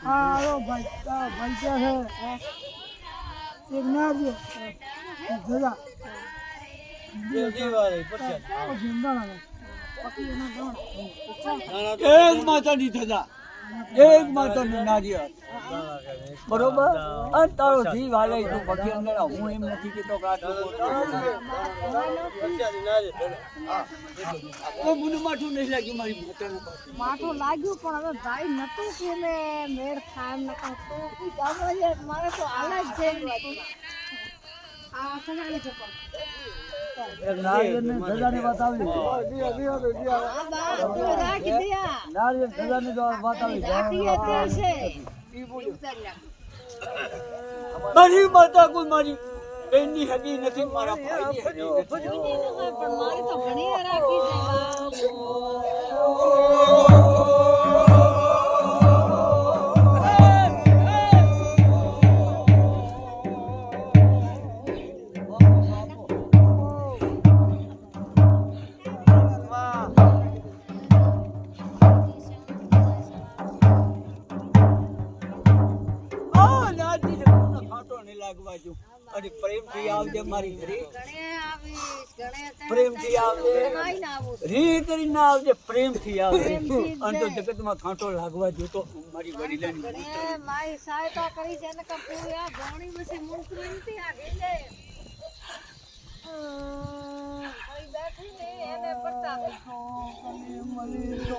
हाँ भाई भाई क्या है एक नारी जरा ये वाले परसेंट जिंदा ना पति ना एक माता दी थदा एक माता दी नारी बरोबर अन तारो जी वाले तो पति अंदर हूं एम નથી કેતો કાટો તો મુને માઠું નહીં લાગ્યું મારી માતાને માઠું લાગ્યું પણ હવે ભાઈ નતું કે મે મેળ ખામ ન તો ગામડે મારે તો હાલ જ છે આ સગાઈ છે પણ એક નારિયેળને ધજાની વાત આવી દિયા આ બાપ રાખી દિયા નારિયેળ ધજાની વાત આવી રાખી છે ઈ બોલ્યો મારી માતા કોઈ મારી બેનની હદી નથી મારા ભાઈની હદી નથી પણ મારી તો ઘણી રાખી છે अरे प्रेम थी आवजे मारी घरे घणे आवीस घणे प्रेम थी आवजे नाई ना आवो री करी ना आवजे प्रेम थी आवजे अन तो जगत में खांटो लागवा जो तो मारी वडीलानी घणे माई सहायता करी છે ને કપૂર આ ગોણી બસે મુંકરી નથી આ ગેલે કોઈ બેઠી ને એને પડતા કને મલી તો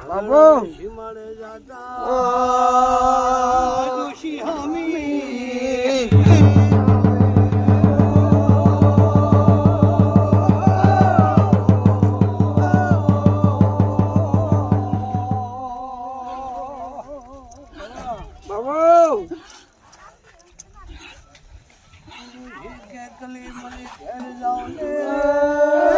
बाबू